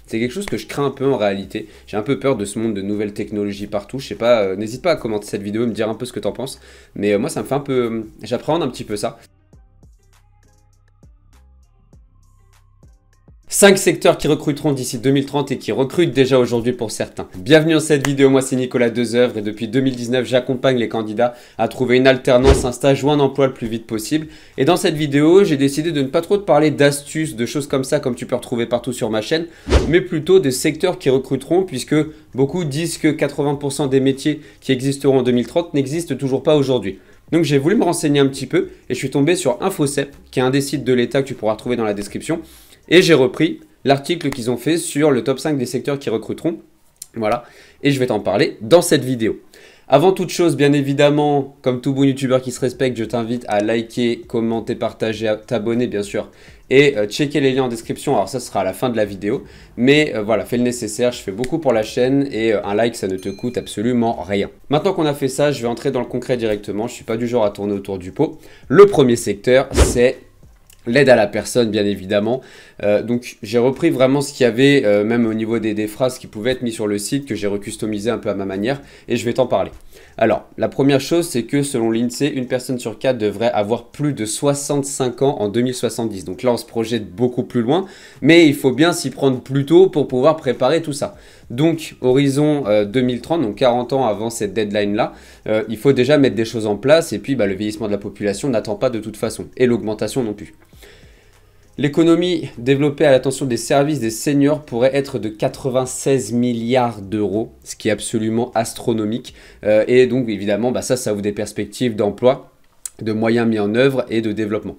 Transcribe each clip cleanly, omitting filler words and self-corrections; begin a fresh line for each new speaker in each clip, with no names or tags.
C'est quelque chose que je crains un peu en réalité. J'ai un peu peur de ce monde de nouvelles technologies partout. Je sais pas, n'hésite pas à commenter cette vidéo et me dire un peu ce que t'en penses. Mais moi, ça me fait un peu... J'appréhende un petit peu ça. 5 secteurs qui recruteront d'ici 2030 et qui recrutent déjà aujourd'hui pour certains. Bienvenue dans cette vidéo, moi c'est Nicolas Dezeuvre et depuis 2019 j'accompagne les candidats à trouver une alternance, un stage ou un emploi le plus vite possible. Et dans cette vidéo, j'ai décidé de ne pas trop te parler d'astuces, de choses comme ça comme tu peux retrouver partout sur ma chaîne, mais plutôt des secteurs qui recruteront puisque beaucoup disent que 80% des métiers qui existeront en 2030 n'existent toujours pas aujourd'hui. Donc j'ai voulu me renseigner un petit peu et je suis tombé sur InfoCep, qui est un des sites de l'État que tu pourras retrouver dans la description. Et j'ai repris l'article qu'ils ont fait sur le top 5 des secteurs qui recruteront. Voilà, et je vais t'en parler dans cette vidéo. Avant toute chose, bien évidemment, comme tout bon youtubeur qui se respecte, je t'invite à liker, commenter, partager, t'abonner bien sûr. Et checker les liens en description, alors ça sera à la fin de la vidéo. Mais voilà, fais le nécessaire, je fais beaucoup pour la chaîne et un like ça ne te coûte absolument rien. Maintenant qu'on a fait ça, je vais entrer dans le concret directement, je ne suis pas du genre à tourner autour du pot. Le premier secteur, c'est... l'aide à la personne, bien évidemment. Donc, j'ai repris vraiment ce qu'il y avait, même au niveau des phrases qui pouvaient être mises sur le site, que j'ai recustomisé un peu à ma manière, et je vais t'en parler. Alors, la première chose, c'est que selon l'INSEE, une personne sur 4 devrait avoir plus de 65 ans en 2070. Donc là, on se projette beaucoup plus loin, mais il faut bien s'y prendre plus tôt pour pouvoir préparer tout ça. Donc, horizon 2030, donc 40 ans avant cette deadline-là, il faut déjà mettre des choses en place, et puis le vieillissement de la population n'attend pas de toute façon, et l'augmentation non plus. L'économie développée à l'attention des services des seniors pourrait être de 96 milliards d'euros, ce qui est absolument astronomique. Et donc évidemment, ça ouvre des perspectives d'emploi, de moyens mis en œuvre et de développement.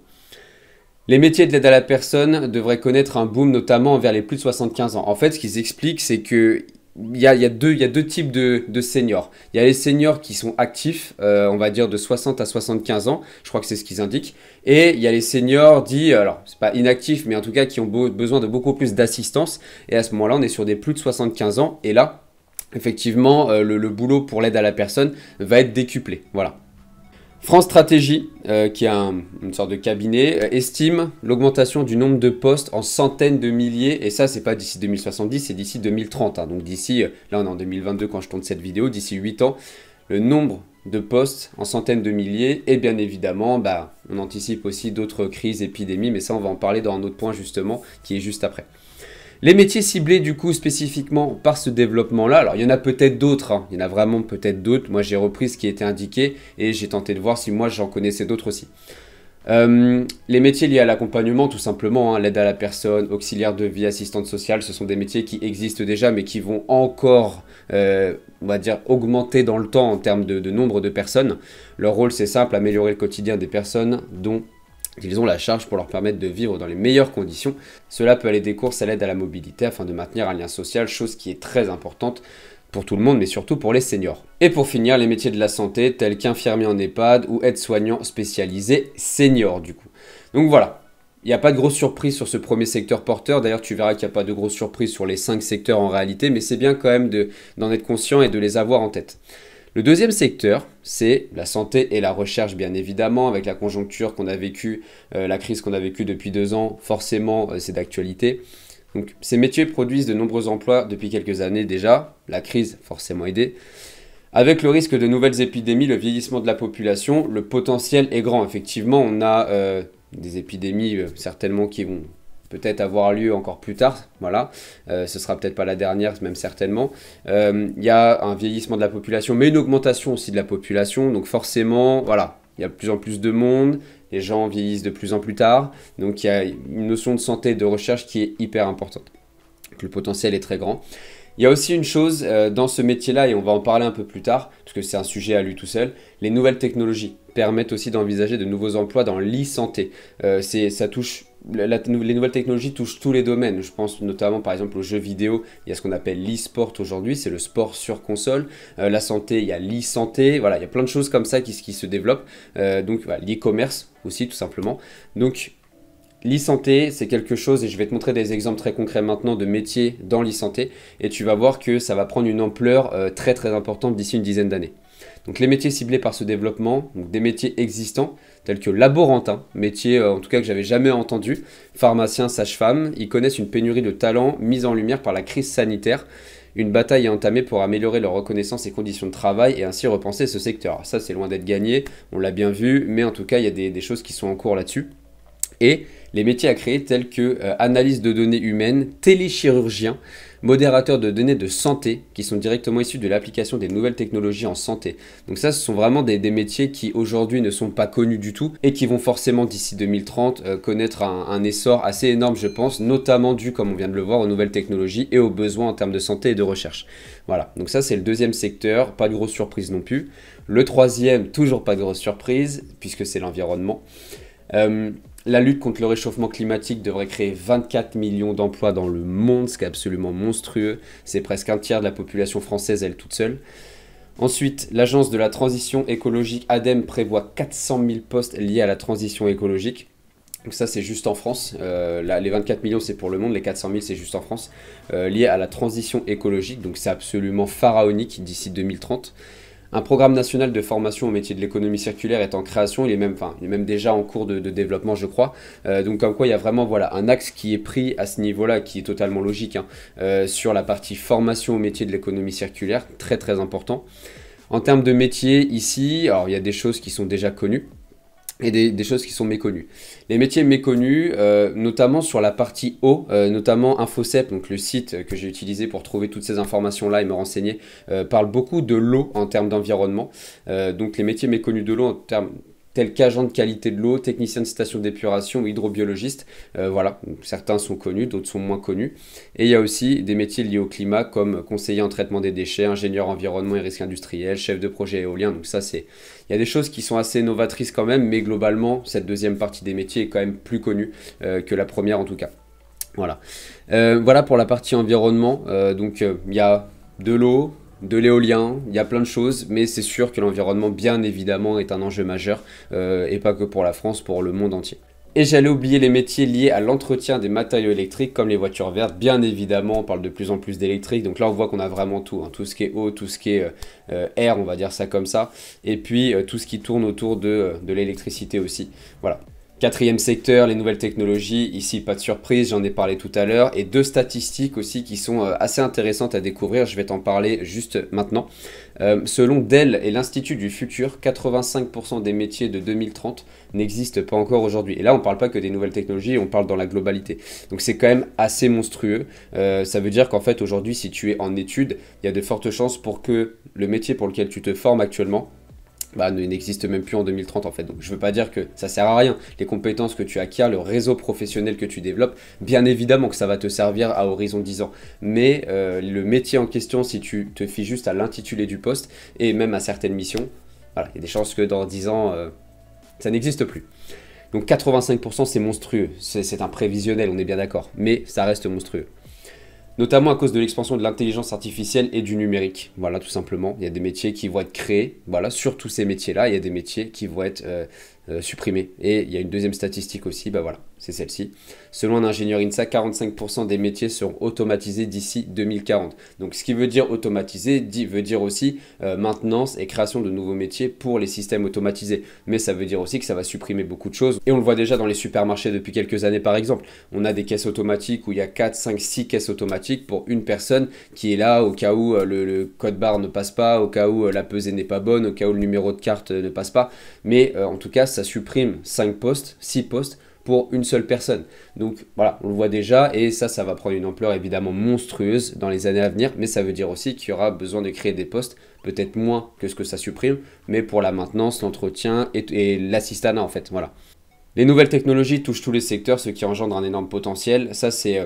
Les métiers de l'aide à la personne devraient connaître un boom, notamment envers les plus de 75 ans. En fait, ce qu'ils expliquent, c'est que il y a deux types de seniors. Il y a les seniors qui sont actifs, on va dire de 60 à 75 ans, je crois que c'est ce qu'ils indiquent. Et il y a les seniors dits, alors c'est pas inactifs, mais en tout cas qui ont besoin de beaucoup plus d'assistance. Et à ce moment-là, on est sur des plus de 75 ans. Et là, effectivement, le boulot pour l'aide à la personne va être décuplé. Voilà. France Stratégie, qui est une sorte de cabinet, estime l'augmentation du nombre de postes en centaines de milliers. Et ça, c'est pas d'ici 2070, c'est d'ici 2030. Hein. Donc d'ici, là on est en 2022 quand je tourne cette vidéo, d'ici 8 ans, le nombre de postes en centaines de milliers. Et bien évidemment, on anticipe aussi d'autres crises, épidémies. Mais ça, on va en parler dans un autre point justement, qui est juste après. Les métiers ciblés du coup spécifiquement par ce développement-là, alors il y en a peut-être d'autres, hein. Il y en a vraiment peut-être d'autres. Moi j'ai repris ce qui était indiqué et j'ai tenté de voir si moi j'en connaissais d'autres aussi. Les métiers liés à l'accompagnement, tout simplement, hein, l'aide à la personne, auxiliaire de vie, assistante sociale, ce sont des métiers qui existent déjà mais qui vont encore, on va dire, augmenter dans le temps en termes de nombre de personnes. Leur rôle c'est simple, améliorer le quotidien des personnes dont ils ont la charge pour leur permettre de vivre dans les meilleures conditions. Cela peut aller des courses à l'aide à la mobilité afin de maintenir un lien social, chose qui est très importante pour tout le monde, mais surtout pour les seniors. Et pour finir, les métiers de la santé, tels qu'infirmier en EHPAD ou aide-soignant spécialisé senior du coup. Donc voilà, il n'y a pas de grosse surprise sur ce premier secteur porteur. D'ailleurs, tu verras qu'il n'y a pas de grosse surprise sur les 5 secteurs en réalité, mais c'est bien quand même d'en être conscient et de les avoir en tête. Le deuxième secteur, c'est la santé et la recherche, bien évidemment, avec la conjoncture qu'on a vécue, la crise qu'on a vécue depuis 2 ans, forcément, c'est d'actualité. Donc, ces métiers produisent de nombreux emplois depuis quelques années déjà, la crise forcément aidée. Avec le risque de nouvelles épidémies, le vieillissement de la population, le potentiel est grand. Effectivement, on a des épidémies certainement qui vont peut-être avoir lieu encore plus tard, voilà, ce sera peut-être pas la dernière, même certainement. Il y a un vieillissement de la population, mais une augmentation aussi de la population, donc forcément, voilà, il y a de plus en plus de monde, les gens vieillissent de plus en plus tard, donc il y a une notion de santé et de recherche qui est hyper importante. Donc, le potentiel est très grand. Il y a aussi une chose dans ce métier-là, et on va en parler un peu plus tard, parce que c'est un sujet à lui tout seul, les nouvelles technologies permettent aussi d'envisager de nouveaux emplois dans l'e-santé. Ça touche... Les nouvelles technologies touchent tous les domaines. Je pense notamment par exemple aux jeux vidéo. Il y a ce qu'on appelle l'e-sport aujourd'hui, c'est le sport sur console. La santé, il y a l'e-santé. Voilà, il y a plein de choses comme ça qui se développent. Donc voilà, l'e-commerce aussi tout simplement. Donc l'e-santé, c'est quelque chose, et je vais te montrer des exemples très concrets maintenant de métiers dans l'e-santé, et tu vas voir que ça va prendre une ampleur très très importante d'ici une dizaine d'années. Donc les métiers ciblés par ce développement, donc des métiers existants, tels que laborantin, métier en tout cas que j'avais jamais entendu, pharmacien, sage-femme, ils connaissent une pénurie de talents mise en lumière par la crise sanitaire. Une bataille est entamée pour améliorer leur reconnaissance et conditions de travail et ainsi repenser ce secteur. Alors ça, c'est loin d'être gagné, on l'a bien vu, mais en tout cas, il y a des choses qui sont en cours là-dessus. Et les métiers à créer tels que analyse de données humaines, téléchirurgien, modérateur de données de santé qui sont directement issus de l'application des nouvelles technologies en santé. Donc ça, ce sont vraiment des métiers qui aujourd'hui ne sont pas connus du tout et qui vont forcément d'ici 2030 connaître un essor assez énorme, je pense, notamment dû, comme on vient de le voir, aux nouvelles technologies et aux besoins en termes de santé et de recherche. Voilà, donc ça c'est le deuxième secteur, pas de grosse surprise non plus. Le troisième, toujours pas de grosse surprise, puisque c'est l'environnement. La lutte contre le réchauffement climatique devrait créer 24 millions d'emplois dans le monde, ce qui est absolument monstrueux. C'est presque un tiers de la population française, elle toute seule. Ensuite, l'agence de la transition écologique ADEME prévoit 400 000 postes liés à la transition écologique. Donc ça, c'est juste en France. Là, les 24 millions, c'est pour le monde. Les 400 000, c'est juste en France. Liés à la transition écologique. Donc c'est absolument pharaonique d'ici 2030. Un programme national de formation au métier de l'économie circulaire est en création, il est même déjà en cours de développement, je crois. Donc comme quoi il y a vraiment un axe qui est pris à ce niveau-là, qui est totalement logique, sur la partie formation au métier de l'économie circulaire, très très important. En termes de métier, ici, alors il y a des choses qui sont déjà connues et des choses qui sont méconnues. Les métiers méconnus, notamment sur la partie eau, notamment InfoCep, donc le site que j'ai utilisé pour trouver toutes ces informations-là et me renseigner, parle beaucoup de l'eau en termes d'environnement. Donc les métiers méconnus de l'eau en termes tels qu'agent de qualité de l'eau, technicien de station d'épuration ou hydrobiologiste. Voilà, donc, certains sont connus, d'autres sont moins connus. Et il y a aussi des métiers liés au climat comme conseiller en traitement des déchets, ingénieur environnement et risques industriels, chef de projet éolien. Donc ça, il y a des choses qui sont assez novatrices quand même, mais globalement, cette deuxième partie des métiers est quand même plus connue que la première en tout cas. Voilà, voilà pour la partie environnement. Donc il y a de l'eau, de l'éolien, il y a plein de choses, mais c'est sûr que l'environnement, bien évidemment, est un enjeu majeur, et pas que pour la France, pour le monde entier. Et j'allais oublier les métiers liés à l'entretien des matériaux électriques, comme les voitures vertes. Bien évidemment, on parle de plus en plus d'électrique, donc là on voit qu'on a vraiment tout, tout ce qui est eau, tout ce qui est air, on va dire ça comme ça, et puis tout ce qui tourne autour de l'électricité aussi. Voilà. Quatrième secteur, les nouvelles technologies. Ici, pas de surprise, j'en ai parlé tout à l'heure. Et deux statistiques aussi qui sont assez intéressantes à découvrir. Je vais t'en parler juste maintenant. Selon Dell et l'Institut du Futur, 85% des métiers de 2030 n'existent pas encore aujourd'hui. Et là, on ne parle pas que des nouvelles technologies, on parle dans la globalité. Donc c'est quand même assez monstrueux. Ça veut dire qu'en fait, aujourd'hui, si tu es en études, il y a de fortes chances pour que le métier pour lequel tu te formes actuellement n'existe même plus en 2030 en fait. Donc je veux pas dire que ça sert à rien. Les compétences que tu acquiers, le réseau professionnel que tu développes, bien évidemment que ça va te servir à horizon 10 ans. Mais le métier en question, si tu te fies juste à l'intitulé du poste et même à certaines missions, voilà, il y a des chances que dans 10 ans, ça n'existe plus. Donc 85% c'est monstrueux. C'est un prévisionnel, on est bien d'accord. Mais ça reste monstrueux. Notamment à cause de l'expansion de l'intelligence artificielle et du numérique. Voilà, tout simplement. Il y a des métiers qui vont être créés. Voilà, sur tous ces métiers-là, il y a des métiers qui vont être supprimés. Et il y a une deuxième statistique aussi, voilà, c'est celle-ci. Selon un ingénieur INSA, 45% des métiers seront automatisés d'ici 2040. Donc, ce qui veut dire automatisé, veut dire aussi maintenance et création de nouveaux métiers pour les systèmes automatisés. Mais ça veut dire aussi que ça va supprimer beaucoup de choses. Et on le voit déjà dans les supermarchés depuis quelques années, par exemple. On a des caisses automatiques où il y a 4, 5, 6 caisses automatiques pour une personne qui est là au cas où le code barre ne passe pas, au cas où la pesée n'est pas bonne, au cas où le numéro de carte ne passe pas. Mais en tout cas, ça supprime 5 postes, 6 postes pour une seule personne. Donc voilà, on le voit déjà et ça va prendre une ampleur évidemment monstrueuse dans les années à venir, mais ça veut dire aussi qu'il y aura besoin de créer des postes, peut-être moins que ce que ça supprime, mais pour la maintenance, l'entretien et l'assistanat en fait, voilà. Les nouvelles technologies touchent tous les secteurs, ce qui engendre un énorme potentiel. Ça c'est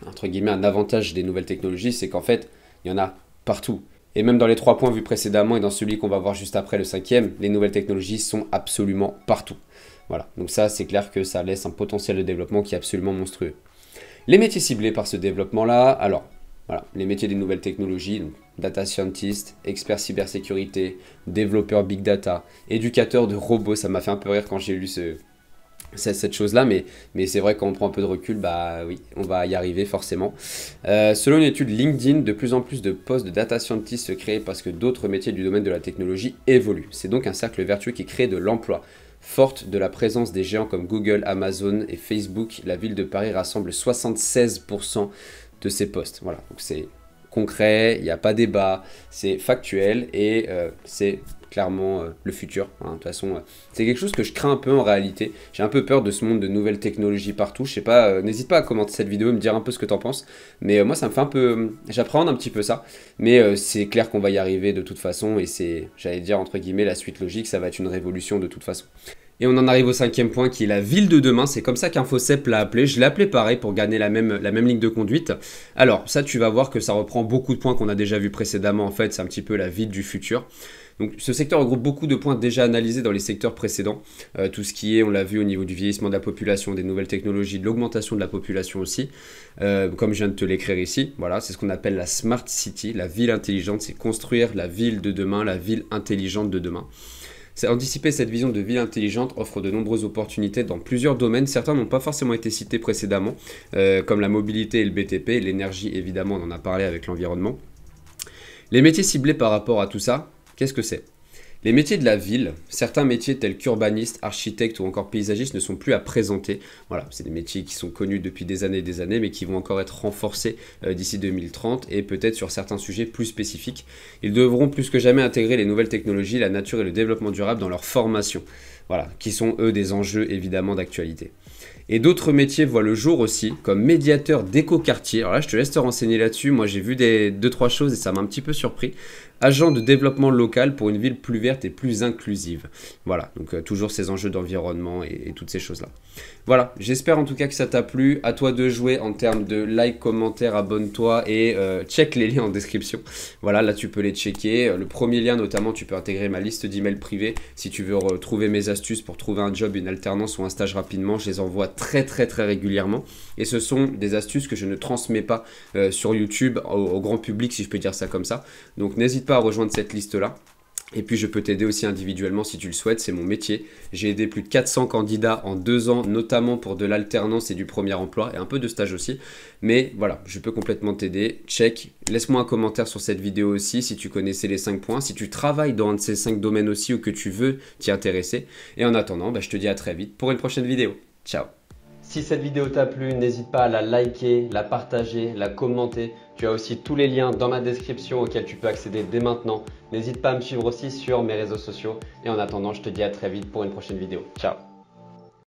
entre guillemets un avantage des nouvelles technologies, c'est qu'en fait, il y en a partout. Et même dans les 3 points vus précédemment et dans celui qu'on va voir juste après, le 5e, les nouvelles technologies sont absolument partout. Voilà, donc ça c'est clair que ça laisse un potentiel de développement qui est absolument monstrueux. Les métiers ciblés par ce développement-là, alors, voilà, les métiers des nouvelles technologies, donc data scientist, expert cybersécurité, développeur big data, éducateur de robots, ça m'a fait un peu rire quand j'ai lu cette chose-là, mais c'est vrai quand on prend un peu de recul, bah oui, on va y arriver forcément. Selon une étude LinkedIn, de plus en plus de postes de data scientist se créent parce que d'autres métiers du domaine de la technologie évoluent. C'est donc un cercle vertueux qui crée de l'emploi. Forte de la présence des géants comme Google, Amazon et Facebook, la ville de Paris rassemble 76% de ces postes. Voilà, donc c'est concret, il n'y a pas débat, c'est factuel et c'est clairement le futur. Hein. De toute façon, c'est quelque chose que je crains un peu en réalité. J'ai un peu peur de ce monde de nouvelles technologies partout. Je sais pas, n'hésite pas à commenter cette vidéo et me dire un peu ce que t'en penses. Mais moi, ça me fait un peu... J'appréhende un petit peu ça. Mais c'est clair qu'on va y arriver de toute façon. Et c'est, j'allais dire, entre guillemets, la suite logique. Ça va être une révolution de toute façon. Et on en arrive au 5e point qui est la ville de demain. C'est comme ça qu'InfoCep l'a appelé. Je l'ai appelé pareil pour gagner la même ligne de conduite. Alors ça, tu vas voir que ça reprend beaucoup de points qu'on a déjà vus précédemment. En fait, c'est un petit peu la ville du futur. Donc ce secteur regroupe beaucoup de points déjà analysés dans les secteurs précédents. Tout ce qui est, on l'a vu au niveau du vieillissement de la population, des nouvelles technologies, de l'augmentation de la population aussi. Comme je viens de te l'écrire ici, voilà, c'est ce qu'on appelle la Smart City, la ville intelligente. C'est construire la ville de demain, la ville intelligente de demain. Anticiper cette vision de ville intelligente offre de nombreuses opportunités dans plusieurs domaines. Certains n'ont pas forcément été cités précédemment, comme la mobilité et le BTP, l'énergie évidemment, on en a parlé avec l'environnement. Les métiers ciblés par rapport à tout ça, qu'est-ce que c'est? Les métiers de la ville, certains métiers tels qu'urbaniste, architecte ou encore paysagiste ne sont plus à présenter. Voilà, c'est des métiers qui sont connus depuis des années, mais qui vont encore être renforcés d'ici 2030 et peut-être sur certains sujets plus spécifiques. Ils devront plus que jamais intégrer les nouvelles technologies, la nature et le développement durable dans leur formation. Voilà, qui sont eux des enjeux évidemment d'actualité. Et d'autres métiers voient le jour aussi, comme médiateur d'éco-quartier. Alors là, je te laisse te renseigner là-dessus. Moi, j'ai vu 2-3 choses et ça m'a un petit peu surpris. Agent de développement local pour une ville plus verte et plus inclusive. Voilà, donc toujours ces enjeux d'environnement et toutes ces choses-là. Voilà, j'espère en tout cas que ça t'a plu. À toi de jouer en termes de like, commentaire, abonne-toi et check les liens en description. Voilà, là tu peux les checker. Le premier lien notamment, tu peux intégrer ma liste d'emails privés. Si tu veux retrouver mes astuces pour trouver un job, une alternance ou un stage rapidement, je les envoie très régulièrement. Et ce sont des astuces que je ne transmets pas sur YouTube au grand public, si je peux dire ça comme ça. Donc n'hésite pas à rejoindre cette liste-là. Et puis je peux t'aider aussi individuellement si tu le souhaites, c'est mon métier. J'ai aidé plus de 400 candidats en 2 ans, notamment pour de l'alternance et du premier emploi, et un peu de stage aussi. Mais voilà, je peux complètement t'aider. Check, laisse-moi un commentaire sur cette vidéo aussi si tu connaissais les 5 points, si tu travailles dans un de ces 5 domaines aussi ou que tu veux t'y intéresser. Et en attendant, je te dis à très vite pour une prochaine vidéo. Ciao! Si cette vidéo t'a plu, n'hésite pas à la liker, la partager, la commenter. Tu as aussi tous les liens dans ma description auxquels tu peux accéder dès maintenant. N'hésite pas à me suivre aussi sur mes réseaux sociaux. Et en attendant, je te dis à très vite pour une prochaine vidéo. Ciao!